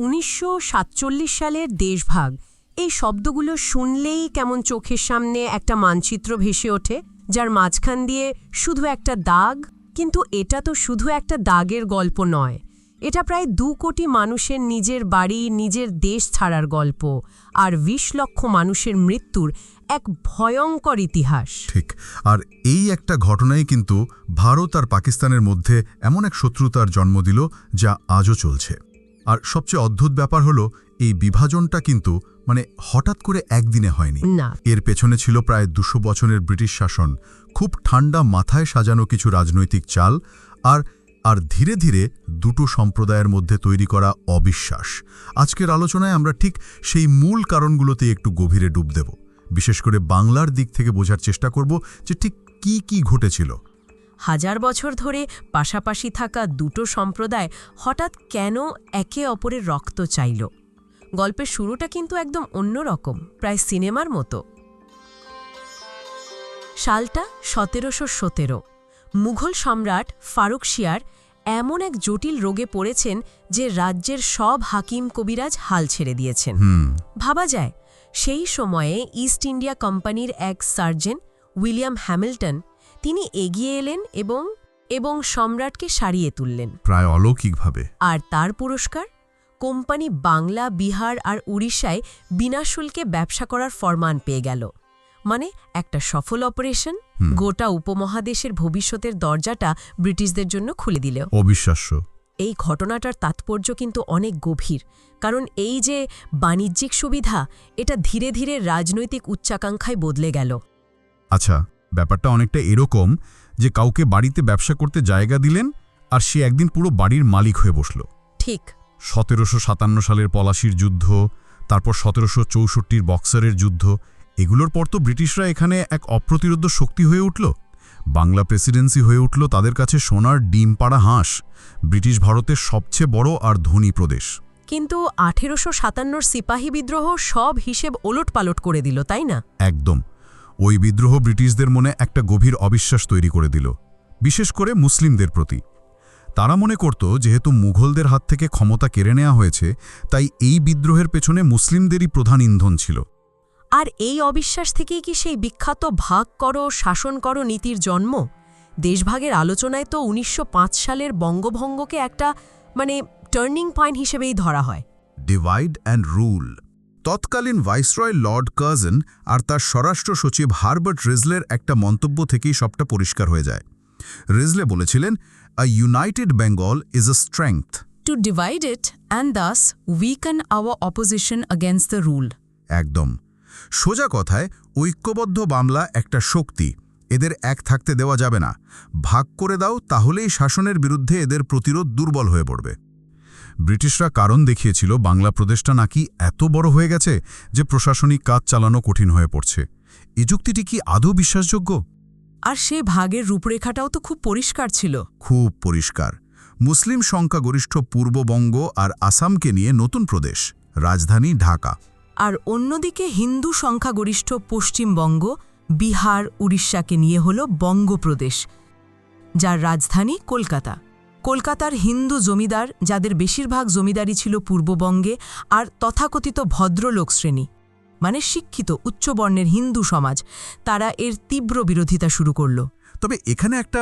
1947 সালের দেশভাগ এই শব্দগুলো শুনলেই কেমন চোখের সামনে একটা মানচিত্র ভেসে ওঠে, যার মাঝখান দিয়ে শুধু একটা দাগ। কিন্তু এটা তো শুধু একটা দাগের গল্প নয়, এটা প্রায় 2 কোটি মানুষের নিজের বাড়ি, নিজের দেশ ছাড়ার গল্প, আর 20 লক্ষ মানুষের মৃত্যুর এক ভয়ঙ্কর ইতিহাস। ঠিক। আর এই একটা ঘটনাই কিন্তু ভারত আর পাকিস্তানের মধ্যে এমন এক শত্রুতার জন্ম দিল যা আজও চলছে। আর সবচেয়ে অদ্ভুত ব্যাপার হলো এই বিভাজনটা কিন্তু হঠাৎ করে একদিনে হয়নি। না, এর পেছনে ছিল প্রায় 200 বছরের ব্রিটিশ শাসন, খুব ঠান্ডা মাথায় সাজানো কিছু রাজনৈতিক চাল, আর ধীরে ধীরে দুটো সম্প্রদায়ের মধ্যে তৈরি করা অবিশ্বাস। আজকের আলোচনায় আমরা ঠিক সেই মূল কারণগুলোতে একটু গভীরে ডুব দেব। বিশেষ করে বাংলার দিক থেকে বোঝার চেষ্টা করব যে ঠিক কি ঘটেছিল। হাজার বছর ধরে পাশাপাশি থাকা দুটো সম্প্রদায় হঠাৎ কেন একে অপরের রক্ত চাইল। গল্পের শুরুটা কিন্তু একদম অন্যরকম, প্রায় সিনেমার মতো। সালটা 1717। মুঘল সম্রাট ফারুক শিয়ার এমন এক জটিল রোগে পড়েছেন যে রাজ্যের সব হাকিম কবিরাজ হাল ছেড়ে দিয়েছেন। ভাবা যায়, সেই সময়ে ইস্ট ইন্ডিয়া কোম্পানির এক সার্জন উইলিয়াম হ্যামিল্টন তিনি এগিয়ে এলেন এবং সম্রাটকে সারিয়ে তুললেন প্রায় অলৌকিকভাবে। আর তার পুরস্কার, কোম্পানি বাংলা, বিহার আর উড়িষ্যায় বিনা শুল্কে ব্যবসা করার ফরমান পেয়ে গেল। মানে একটা সফল অপারেশন গোটা উপমহাদেশের ভবিষ্যতের দরজাটা ব্রিটিশদের জন্য খুলে দিল। অবিশ্বাস্য। এই ঘটনাটার তাৎপর্য কিন্তু অনেক গভীর, কারণ এই যে বাণিজ্যিক সুবিধা, এটা ধীরে ধীরে রাজনৈতিক উচ্চাকাঙ্ক্ষায় বদলে গেল। আচ্ছা, ব্যাপারটা অনেকটা এরকম যে কাউকে বাড়িতে ব্যবসা করতে জায়গা দিলেন আর সে একদিন পুরো বাড়ির মালিক হয়ে বসল। ঠিক। 1757 সালের পলাশির যুদ্ধ, তারপর 1764 বক্সারের যুদ্ধ, এগুলোর পর তো ব্রিটিশরা এখানে এক অপ্রতিরোধ্য শক্তি হয়ে উঠল। বাংলা প্রেসিডেন্সি হয়ে উঠল তাদের কাছে সোনার ডিম পাড়া হাঁস, ব্রিটিশ ভারতের সবচেয়ে বড় আর ধনী প্রদেশ। কিন্তু 1857 সিপাহী বিদ্রোহ সব হিসেব ওলটপালট করে দিল, তাই না? একদম। ওই বিদ্রোহ ব্রিটিশদের মনে একটা গভীর অবিশ্বাস তৈরি করে দিল, বিশেষ করে মুসলিমদের প্রতি। তারা মনে করত যেহেতু মুঘলদের হাত থেকে ক্ষমতা কেড়ে নেওয়া হয়েছে, তাই এই বিদ্রোহের পেছনে মুসলিমদেরই প্রধান ইন্ধন ছিল। আর এই অবিশ্বাস থেকেই কি সেই বিখ্যাত ভাগ করো শাসন করো নীতির জন্ম? দেশভাগের আলোচনায় তো 1905 সালের বঙ্গভঙ্গকে একটা টার্নিং পয়েন্ট হিসেবেই ধরা হয়। Divide and rule. তৎকালীন ভাইসরয় লর্ড কার্জন আর তার স্বরাষ্ট্র সচিব হারবার্ট রিজলের একটা মন্তব্য থেকেই সবটা পরিষ্কার হয়ে যায়। রিজলে বলেছিলেন, a united Bengal is a strength to divide it and thus weaken our opposition against the rule. একদম। সোজা কথায় ঐক্যবদ্ধ বাংলা একটা শক্তি, এদের এক থাকতে দেওয়া যাবে না। ভাগ করে দাও, তাহলেই শাসনের বিরুদ্ধে এদের প্রতিরোধ দুর্বল হয়ে পড়বে। ব্রিটিশরা কারণ দেখিয়েছিল বাংলা প্রদেশটা নাকি এত বড় হয়ে গেছে যে প্রশাসনিক কাজ চালানো কঠিন হয়ে পড়ছে। এই যুক্তিটি কি আদৌ বিশ্বাসযোগ্য? আর সে ভাগের রূপরেখাটাও তো খুব পরিষ্কার ছিল। খুব পরিষ্কার। মুসলিম সংখ্যাগরিষ্ঠ পূর্ববঙ্গ আর আসামকে নিয়ে নতুন প্রদেশ, রাজধানী ঢাকা। আর অন্যদিকে হিন্দু সংখ্যাগরিষ্ঠ পশ্চিমবঙ্গ, বিহার, উড়িষ্যাকে নিয়ে হল বঙ্গপ্রদেশ, যার রাজধানী কলকাতা। কলকাতার হিন্দু জমিদার, যাদের বেশিরভাগ জমিদারি ছিল পূর্ববঙ্গে, আর তথাকথিত ভদ্রলোক শ্রেণী, শিক্ষিত উচ্চবর্ণের হিন্দু সমাজ, তারা এর তীব্র বিরোধিতা শুরু করল। তবে এখানে একটা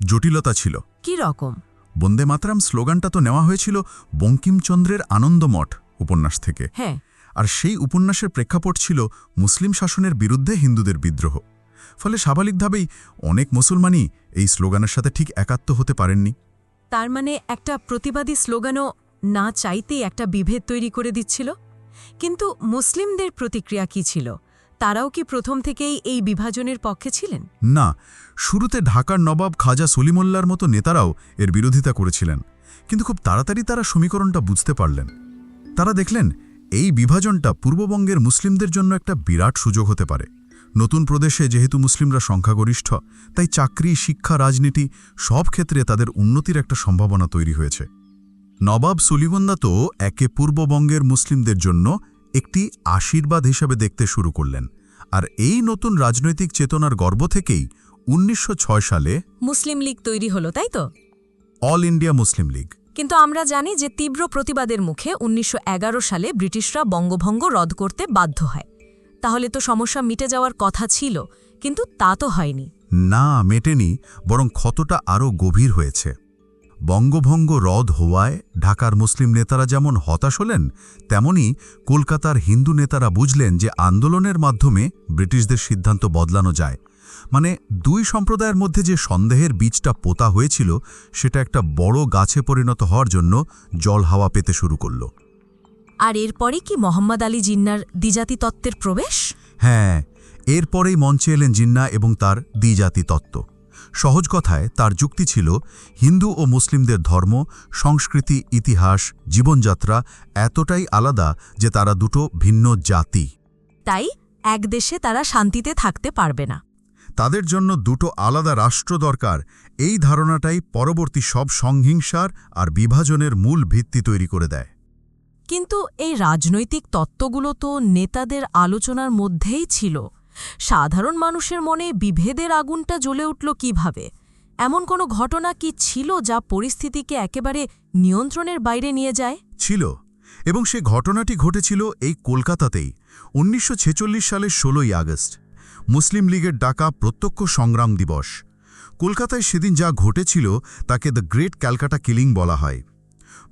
জটিলতা ছিল। কি রকম? বন্দে মাতরম স্লোগানটা তো নেওয়া হয়েছিল বঙ্কিমচন্দ্রের আনন্দমঠ উপন্যাস থেকে। হ্যাঁ। আর সেই উপন্যাসের প্রেক্ষাপট ছিল মুসলিম শাসনের বিরুদ্ধে হিন্দুদের বিদ্রোহ। ফলে স্বাভাবিকভাবেই অনেক মুসলমানই এই স্লোগানের সাথে ঠিক একাত্ম হতে পারেননি। তার একটা প্রতিবাদী স্লোগানও না চাইতেই একটা বিভেদ তৈরি করে দিচ্ছিল। কিন্তু মুসলিমদের প্রতিক্রিয়া কি ছিল? তারাও কি প্রথম থেকেই এই বিভাজনের পক্ষে ছিলেন? না, শুরুতে ঢাকার নবাব খাজা সলিমুল্লাহর মতো নেতারাও এর বিরোধিতা করেছিলেন। কিন্তু খুব তাড়াতাড়ি তারা সমীকরণটা বুঝতে পারলেন। তারা দেখলেন এই বিভাজনটা পূর্ববঙ্গের মুসলিমদের জন্য একটা বিরাট সুযোগ হতে পারে। নতুন প্রদেশে যেহেতু মুসলিমরা সংখ্যাগরিষ্ঠ, তাই চাকরি, শিক্ষা, রাজনীতি সব ক্ষেত্রে তাদের উন্নতির একটা সম্ভাবনা তৈরি হয়েছে। নবাব সলিমুল্লাহ তো একে পূর্ববঙ্গের মুসলিমদের জন্য একটি আশীর্বাদ হিসেবে দেখতে শুরু করলেন। আর এই নতুন রাজনৈতিক চেতনার গর্ব থেকেই 1906 সালে মুসলিম লীগ তৈরি হলো, তাই তো? All India Muslim League. কিন্তু আমরা জানি যে তীব্র প্রতিবাদের মুখে ১৯১১ সালে ব্রিটিশরা বঙ্গভঙ্গ রদ করতে বাধ্য হয়। তাহলে তো সমস্যা মিটে যাওয়ার কথা ছিল, কিন্তু তা তো হয়নি। না, মেটেনি, বরং ক্ষতটা আরও গভীর হয়েছে। বঙ্গভঙ্গ রদ হওয়ায় ঢাকার মুসলিম নেতারা যেমন হতাশ হলেন, তেমনি কলকাতার হিন্দু নেতারা বুঝলেন যে আন্দোলনের মাধ্যমে ব্রিটিশদের সিদ্ধান্ত বদলানো যায়। মানে দুই সম্প্রদায়ের মধ্যে যে সন্দেহের বীজটা পোতা হয়েছিল, সেটা একটা বড় গাছে পরিণত হওয়ার জন্য জল হাওয়া পেতে শুরু করল। আর এরপরে কি মোহাম্মদ আলী জিন্নার দ্বিজাতি তত্ত্বের প্রবেশ? হ্যাঁ, এরপরেই মঞ্চে এলেন জিন্না এবং তার দ্বিজাতি তত্ত্ব। সহজ কথায় তার যুক্তি ছিল, হিন্দু ও মুসলিমদের ধর্ম, সংস্কৃতি, ইতিহাস, জীবনযাত্রা এতটাই আলাদা যে তারা দুটো ভিন্ন জাতি। তাই এক দেশে তারা শান্তিতে থাকতে পারবে না। তাদের জন্য দুটো আলাদা রাষ্ট্র দরকার। এই ধারণাটাই পরবর্তী সব সংহিংসার আর বিভাজনের মূল ভিত্তি তৈরি করে দেয়। কিন্তু এই রাজনৈতিক তত্ত্বগুলো তো নেতাদের আলোচনার মধ্যেই ছিল। সাধারণ মানুষের মনে বিভেদের আগুনটা জ্বলে উঠল কিভাবে? এমন কোনো ঘটনা কি ছিল যা পরিস্থিতিকে একেবারে নিয়ন্ত্রণের বাইরে নিয়ে যায়? ছিল, এবং সে ঘটনাটি ঘটেছিল এই কলকাতাতেই ১৯৪৬ সালের ১৬ই আগস্ট, মুসলিম লীগের ডাকা প্রত্যক্ষ সংগ্রাম দিবস। কলকাতায় সেদিন যা ঘটেছিল তাকে দ্য গ্রেট ক্যালকাটা কিলিং বলা হয়।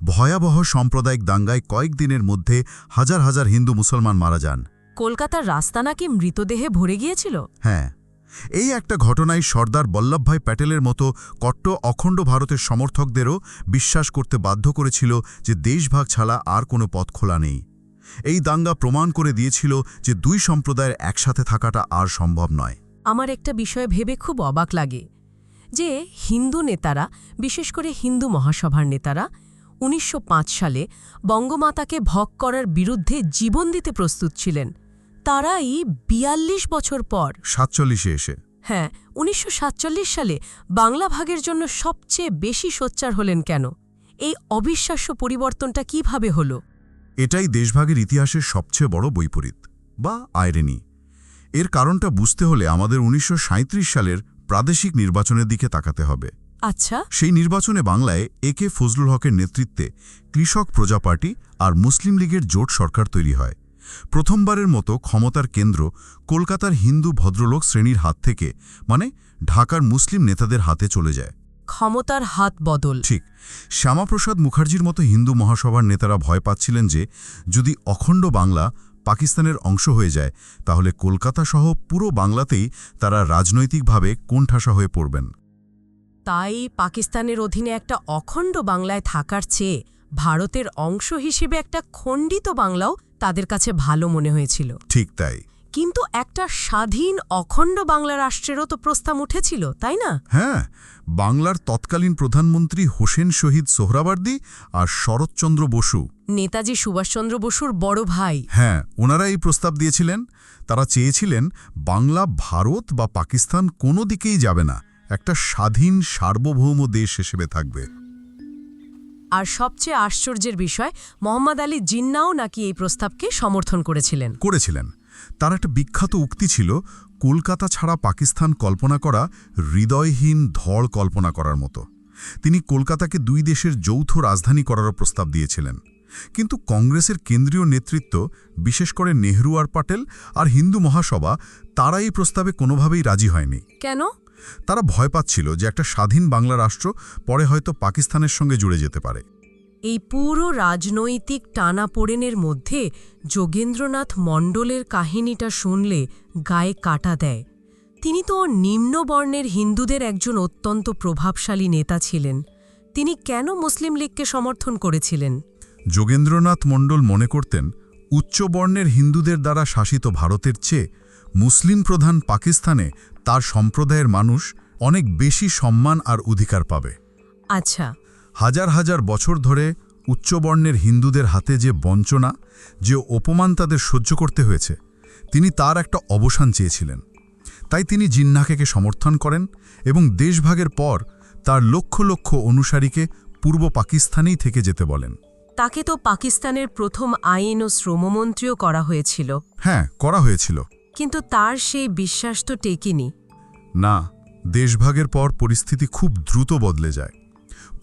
ভয়াবহ সাম্প্রদায়িক দাঙ্গায় কয়েকদিনের মধ্যে হাজার হাজার হিন্দু মুসলমান মারা যান। কলকাতার রাস্তা নাকি মৃতদেহে ভরে গিয়েছিল? হ্যাঁ, এই একটা ঘটনায় সর্দার বল্লভভাই প্যাটেলের মতো কট্ট অখণ্ড ভারতের সমর্থকদেরও বিশ্বাস করতে বাধ্য করেছিল যে দেশভাগ ছাড়া আর কোনো পথ খোলা নেই। এই দাঙ্গা প্রমাণ করে দিয়েছিল যে দুই সম্প্রদায়ের একসাথে থাকাটা আর সম্ভব নয়। আমার একটা বিষয় ভেবে খুব অবাক লাগে যে হিন্দু নেতারা, বিশেষ করে হিন্দু মহাসভার নেতারা ১৯০৫ সালে বঙ্গমাতাকে ভোগ করার বিরুদ্ধে জীবন দিতে প্রস্তুত ছিলেন। তারাই ৪২ বছর পর ৪৭-এ এসে, হ্যাঁ ১৯৪৭ সালে বাংলা ভাগের জন্য সবচেয়ে বেশি সোচ্চার হলেন কেন? এই অবিশ্বাস্য পরিবর্তনটা কিভাবে হলো? এটাই দেশভাগের ইতিহাসের সবচেয়ে বড় বৈপরীত বা আইরেনি। এর কারণটা বুঝতে হলে আমাদের ১৯৩৭ সালের প্রাদেশিক নির্বাচনের দিকে তাকাতে হবে। আচ্ছা, সেই নির্বাচনে বাংলায় একে ফজলুল হকের নেতৃত্বে কৃষক প্রজা পার্টি আর মুসলিম লীগের জোট সরকার তৈরি হয়। প্রথমবারের মতো ক্ষমতার কেন্দ্র কলকাতার হিন্দু ভদ্রলোক শ্রেণীর হাত থেকে, মানে ঢাকার মুসলিম নেতাদের হাতে চলে যায়। ক্ষমতার হাত বদল। ঠিক, শ্যামাপ্রসাদ মুখার্জির মতো হিন্দু মহাসভার নেতারা ভয় পাচ্ছিলেন যে যদি অখণ্ড বাংলা পাকিস্তানের অংশ হয়ে যায়, তাহলে কলকাতা সহ পুরো বাংলাতেই তারা রাজনৈতিকভাবে কোণঠাসা হয়ে পড়বেন। তাই পাকিস্তানের অধীনে একটা অখণ্ড বাংলায় থাকার চেয়ে ভারতের অংশ হিসেবে একটা খণ্ডিত বাংলাও তাদের কাছে ভালো মনে হয়েছিল। ঠিক তাই। কিন্তু একটা স্বাধীন অখণ্ড বাংলা রাষ্ট্রেরও তো প্রস্তাব উঠেছিল, তাই না? হ্যাঁ, বাংলার তৎকালীন প্রধানমন্ত্রী হোসেন শহীদ সোহরাওয়ার্দী আর শরৎচন্দ্র বসু, নেতাজি সুভাষচন্দ্র বসুর বড় ভাই, হ্যাঁ, ওনারা এই প্রস্তাব দিয়েছিলেন। তারা চেয়েছিলেন বাংলা ভারত বা পাকিস্তান কোনো দিকেই যাবে না, একটা স্বাধীন সার্বভৌম দেশ হিসেবে থাকবে। আর সবচেয়ে আশ্চর্যের বিষয়, মোহাম্মদ আলী জিন্নাও নাকি এই প্রস্তাবকে সমর্থন করেছিলেন। তার একটা বিখ্যাত উক্তি ছিল, কলকাতা ছাড়া পাকিস্তান কল্পনা করা হৃদয়হীন ধড় কল্পনা করার মতো। তিনি কলকাতাকে দুই দেশের যৌথ রাজধানী করারও প্রস্তাব দিয়েছিলেন। কিন্তু কংগ্রেসের কেন্দ্রীয় নেতৃত্ব, বিশেষ করে নেহরু আর পাটেল আর হিন্দু মহাসভা, তারা এই প্রস্তাবে কোনোভাবেই রাজি হয়নি। কেন? তারা ভয় পাচ্ছিল যে একটা স্বাধীন বাংলা রাষ্ট্র পরে হয়তো পাকিস্তানের সঙ্গে জুড়ে যেতে পারে। এই পুরো রাজনৈতিক টানাপোড়েনের মধ্যে যোগেন্দ্রনাথ মণ্ডলের কাহিনীটা শুনলে গায়ে কাটা দেয়। তিনি তো নিম্নবর্ণের হিন্দুদের একজন অত্যন্ত প্রভাবশালী নেতা ছিলেন। তিনি কেন মুসলিম লীগকে সমর্থন করেছিলেন? যোগেন্দ্রনাথ মণ্ডল মনে করতেন, উচ্চবর্ণের হিন্দুদের দ্বারা শাসিত ভারতের চেয়ে মুসলিম প্রধান পাকিস্তানে তার সম্প্রদায়ের মানুষ অনেক বেশি সম্মান আর অধিকার পাবে। আচ্ছা, হাজার হাজার বছর ধরে উচ্চবর্ণের হিন্দুদের হাতে যে বঞ্চনা, যে অপমান তাদের সহ্য করতে হয়েছে, তিনি তার একটা অবসান চেয়েছিলেন। তাই তিনি জিন্নাকে সমর্থন করেন এবং দেশভাগের পর তার লক্ষ লক্ষ অনুসারীকে পূর্ব পাকিস্তানেই থেকে যেতে বলেন। তাকে তো পাকিস্তানের প্রথম আইন ও শ্রমমন্ত্রীও করা হয়েছিল। হ্যাঁ, করা হয়েছিল। কিন্তু তার সেই বিশ্বাস তো টেকেনি। না, দেশভাগের পর পরিস্থিতি খুব দ্রুত বদলে যায়।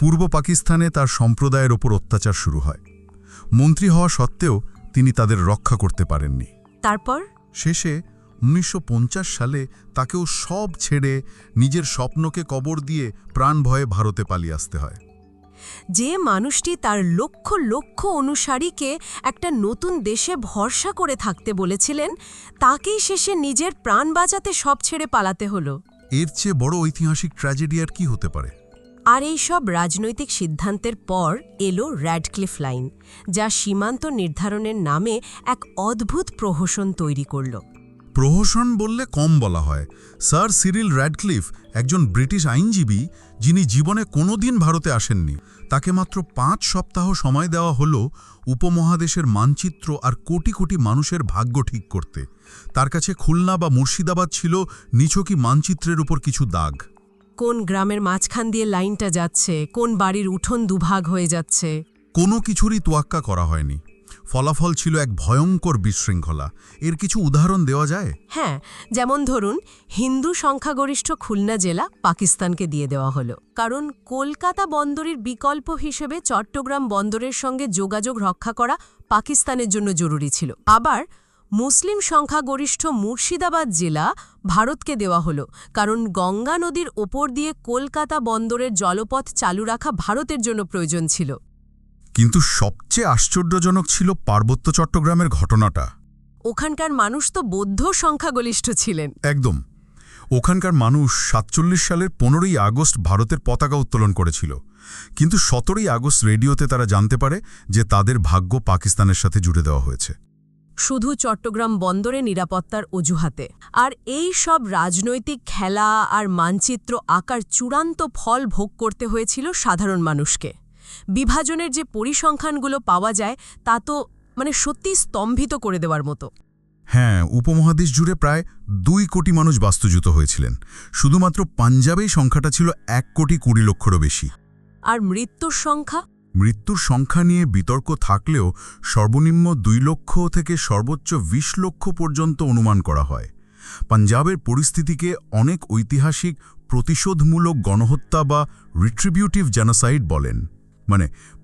পূর্ব পাকিস্তানে তার সম্প্রদায়ের ওপর অত্যাচার শুরু হয়। মন্ত্রী হওয়া সত্ত্বেও তিনি তাদের রক্ষা করতে পারেননি। তারপর শেষে 1950 সালে তাকেও সব ছেড়ে নিজের স্বপ্নকে কবর দিয়ে প্রাণ ভয়ে ভারতে পালিয়ে আসতে হয়। যে মানুষটি তার লক্ষ লক্ষ অনুসারীকে একটা নতুন দেশে ভরসা করে থাকতে বলেছিলেন, তাকেই শেষে নিজের প্রাণ বাঁচাতে সব ছেড়ে পালাতে হলো। এর চেয়ে বড় ঐতিহাসিক ট্র্যাজেডি আর কি হতে পারে? আর এই সব রাজনৈতিক সিদ্ধান্তের পর এলো র্যাডক্লিফ লাইন, যা সীমান্ত নির্ধারণের নামে এক অদ্ভুত প্রহসন তৈরি করল। প্রহসন বললে কম বলা হয়। স্যার সিরিল র্যাডক্লিফ একজন ব্রিটিশ আইনজীবী, যিনি জীবনে কোনোদিন ভারতে আসেননি। তাকে মাত্র 5 সপ্তাহ সময় দেওয়া হলো উপমহাদেশের মানচিত্র আর কোটি কোটি মানুষের ভাগ্য ঠিক করতে। তার কাছে খুলনা বা মুর্শিদাবাদ ছিল নিছকই মানচিত্রের উপর কিছু দাগ। কোন গ্রামের মাঝখান দিয়ে লাইনটা যাচ্ছে, কোন বাড়ির উঠোন দুভাগ হয়ে যাচ্ছে, কোনো কিছুরই তোয়াক্কা করা হয়নি। ফলাফল ছিল এক ভয়ঙ্কর বিশৃঙ্খলা। এর কিছু উদাহরণ দেওয়া যায়? হ্যাঁ, যেমন ধরুন, হিন্দু সংখ্যাগরিষ্ঠ খুলনা জেলা পাকিস্তানকে দিয়ে দেওয়া হলো, কারণ কলকাতা বন্দরের বিকল্প হিসেবে চট্টগ্রাম বন্দরের সঙ্গে যোগাযোগ রক্ষা করা পাকিস্তানের জন্য জরুরি ছিল। আবার মুসলিম সংখ্যাগরিষ্ঠ মুর্শিদাবাদ জেলা ভারতকে দেওয়া হলো, কারণ গঙ্গা নদীর ওপর দিয়ে কলকাতা বন্দরের জলপথ চালু রাখা ভারতের জন্য প্রয়োজন ছিল। কিন্তু সবচেয়ে আশ্চর্যজনক ছিল পার্বত্য চট্টগ্রামের ঘটনাটা। ওখানকার মানুষ তো বৌদ্ধ সংখ্যাগরিষ্ঠ ছিলেন। একদম। ওখানকার মানুষ 47 সালের 15ই আগস্ট ভারতের পতাকা উত্তোলন করেছিল, কিন্তু 17ই আগস্ট রেডিওতে তারা জানতে পারে যে তাদের ভাগ্য পাকিস্তানের সাথে জুড়ে দেওয়া হয়েছে, শুধু চট্টগ্রাম বন্দরে নিরাপত্তার অজুহাতে। আর এই সব রাজনৈতিক খেলা আর মানচিত্র আকার চূড়ান্ত ফল ভোগ করতে হয়েছিল সাধারণ মানুষকে। বিভাজনের যে পরিসংখ্যানগুলো পাওয়া যায় তা তো সত্যি স্তম্ভিত করে দেওয়ার মতো। হ্যাঁ, উপমহাদেশ জুড়ে প্রায় 2 কোটি মানুষ বাস্তুচ্যুত হয়েছিলেন। শুধুমাত্র পাঞ্জাবেই সংখ্যাটা ছিল 1,20,00,000-রও বেশি। আর মৃত্যুর সংখ্যা নিয়ে বিতর্ক থাকলেও সর্বনিম্ন 2 লক্ষ থেকে সর্বোচ্চ 20 লক্ষ পর্যন্ত অনুমান করা হয়। পাঞ্জাবের পরিস্থিতিকে অনেক ঐতিহাসিক প্রতিশোধমূলক গণহত্যা বা রিট্রিবিউটিভ জেনোসাইড বলেন।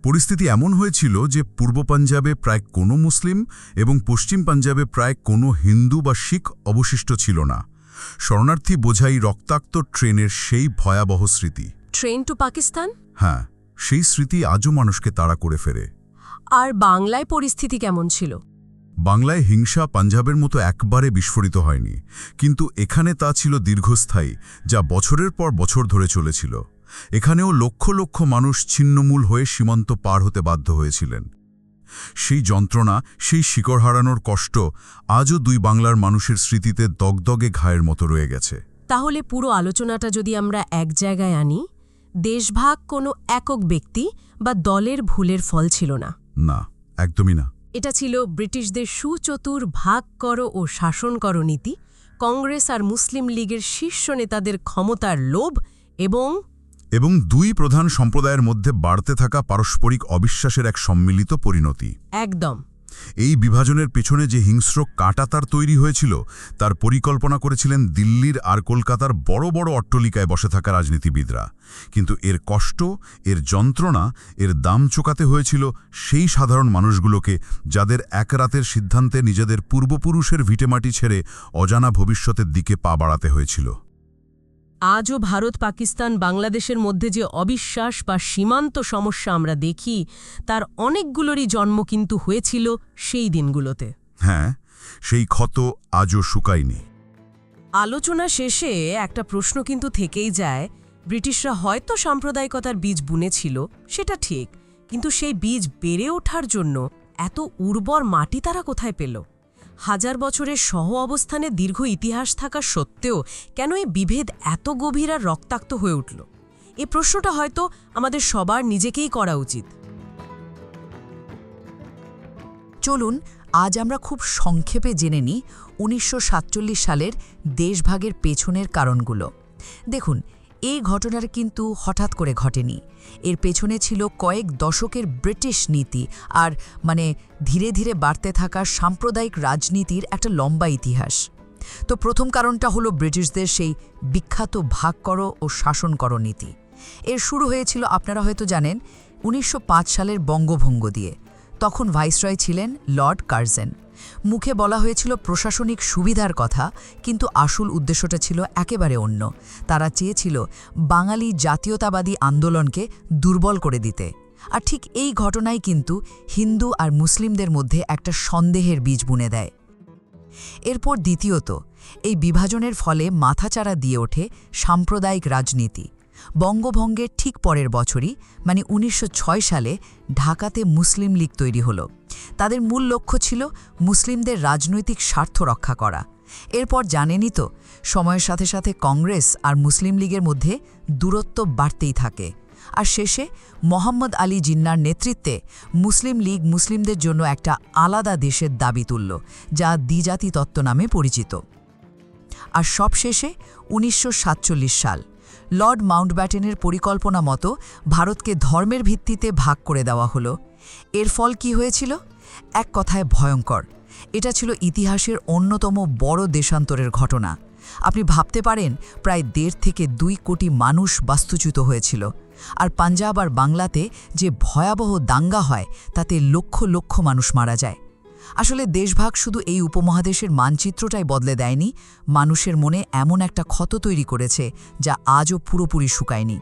পরিস্থিতি এমন হয়েছিল যে পূর্ব পাঞ্জাবে প্রায় কোনো মুসলিম এবং পশ্চিম পাঞ্জাবে প্রায় কোনো হিন্দু বা শিখ অবশিষ্ট ছিল না। শরণার্থী বোঝাই রক্তাক্ত ট্রেনের সেই ভয়াবহ স্মৃতি। Train to Pakistan? হ্যাঁ, সেই স্মৃতি আজও মানুষকে তাড়া করে ফেরে। আর বাংলায় পরিস্থিতি কেমন ছিল? বাংলায় হিংসা পাঞ্জাবের মতো একবারে বিস্ফোরিত হয়নি, কিন্তু এখানে তা ছিল দীর্ঘস্থায়ী, যা বছরের পর বছর ধরে চলেছিল। এখানেও লক্ষ লক্ষ মানুষ ছিন্নমূল হয়ে সীমান্ত পার হতে বাধ্য হয়েছিলেন। সেই যন্ত্রণা, সেই শিকড় হারানোর কষ্ট আজও 2 বাংলার মানুষের স্মৃতিতে দগদগে ঘায়ের মতো রয়ে গেছে। তাহলে পুরো আলোচনাটা যদি আমরা এক জায়গায় আনি, দেশভাগ কোনো একক ব্যক্তি বা দলের ভুলের ফল ছিল না। না, একদমই না। এটা ছিল ব্রিটিশদের সুচতুর ভাগ করো ও শাসন করো নীতি, কংগ্রেস আর মুসলিম লীগের শীর্ষ নেতাদের ক্ষমতার লোভ এবং 2 প্রধান সম্প্রদায়ের মধ্যে বাড়তে থাকা পারস্পরিক অবিশ্বাসের এক সম্মিলিত পরিণতি। একদম। এই বিভাজনের পেছনে যে হিংস্র কাঁটাতার তৈরি হয়েছিল, তার পরিকল্পনা করেছিলেন দিল্লির আর কলকাতার বড় বড় অট্টালিকায় বসে থাকা রাজনীতিবিদরা। কিন্তু এর কষ্ট, এর যন্ত্রণা, এর দাম চোকাতে হয়েছিল সেই সাধারণ মানুষগুলোকে, যাদের এক রাতের সিদ্ধান্তে নিজেদের পূর্বপুরুষের ভিটেমাটি ছেড়ে অজানা ভবিষ্যতের দিকে পা বাড়াতে হয়েছিল। আজও ভারত, পাকিস্তান, বাংলাদেশের মধ্যে যে অবিশ্বাস বা সীমান্ত সমস্যা আমরা দেখি, তার অনেকগুলোরই জন্ম কিন্তু হয়েছিল সেই দিনগুলোতে। হ্যাঁ, সেই ক্ষত আজও শুকায়নি। আলোচনা শেষে একটা প্রশ্ন কিন্তু থেকেই যায়। ব্রিটিশরা হয়তো সাম্প্রদায়িকতার বীজ বুনেছিল, সেটা ঠিক, কিন্তু সেই বীজ বেড়ে ওঠার জন্য এত উর্বর মাটি তারা কোথায় পেল? 1000 বছরের সহ অবস্থানে দীর্ঘ ইতিহাস থাকা সত্ত্বেও কেন এই বিভেদ এত গভীর আর রক্তাক্ত হয়ে উঠল? এই প্রশ্নটা হয়তো আমাদের সবার নিজেকেই করা উচিত। চলুন আজ আমরা খুব সংক্ষেপে জেনে নিই 1947 সালের দেশভাগের পেছনের কারণগুলো। দেখুন, এই ঘটনাটা কিন্তু হঠাৎ করে ঘটেনি। এর পেছনে ছিল কয়েক দশকের ব্রিটিশ নীতি আর ধীরে ধীরে বাড়তে থাকা সাম্প্রদায়িক রাজনীতির একটা লম্বা ইতিহাস। তো প্রথম কারণটা হলো ব্রিটিশদের সেই বিখ্যাত ভাগ করো ও শাসন করো নীতি। এর শুরু হয়েছিল, আপনারা হয়তো জানেন, 1905 সালের বঙ্গভঙ্গ দিয়ে। তখন ভাইসরয় ছিলেন লর্ড কার্জন। মুখে বলা হয়েছিল প্রশাসনিক সুবিধার কথা, কিন্তু আসল উদ্দেশ্যটা ছিল একেবারে অন্য। তারা চেয়েছিল বাঙালি জাতীয়তাবাদী আন্দোলনকে দুর্বল করে দিতে। আর ঠিক এই ঘটনাই কিন্তু হিন্দু আর মুসলিমদের মধ্যে একটা সন্দেহের বীজ বুনে দেয়। এরপর দ্বিতীয়ত, এই বিভাজনের ফলে মাথাচাড়া দিয়ে ওঠে সাম্প্রদায়িক রাজনীতি। বঙ্গভঙ্গের ঠিক পরের বছরই, মানে 1906 সালে ঢাকাতে মুসলিম লীগ তৈরি হলো। তাদের মূল লক্ষ্য ছিল মুসলিমদের রাজনৈতিক স্বার্থ রক্ষা করা। এরপর জানেনই তো, সময়ের সাথে সাথে কংগ্রেস আর মুসলিম লীগের মধ্যে দূরত্ব বাড়তেই থাকে। আর শেষে মোহাম্মদ আলী জিন্নার নেতৃত্বে মুসলিম লীগ মুসলিমদের জন্য একটা আলাদা দেশের দাবি তুলল, যা দ্বিজাতি তত্ত্ব নামে পরিচিত। আর সবশেষে 1947 সাল লর্ড মাউন্টব্যাটেনের পরিকল্পনা মতো ভারতকে ধর্মের ভিত্তিতে ভাগ করে দেওয়া হলো। এর ফল কি হয়েছিল? এক কথায় ভয়ঙ্কর। এটা ছিল ইতিহাসের অন্যতম বড় দেশান্তরের ঘটনা। আপনি ভাবতে পারেন, প্রায় 1.5 থেকে 2 কোটি মানুষ বাস্তুচ্যুত হয়েছিল। আর পাঞ্জাব আর বাংলাতে যে ভয়াবহ দাঙ্গা হয়, তাতে লক্ষ লক্ষ মানুষ মারা যায়। আসলে দেশভাগ শুধু এই উপমহাদেশের মানচিত্রটাই বদলে দেয়নি, মানুষের মনে এমন একটা ক্ষত তৈরি করেছে যা আজও পুরোপুরি শুকায়নি।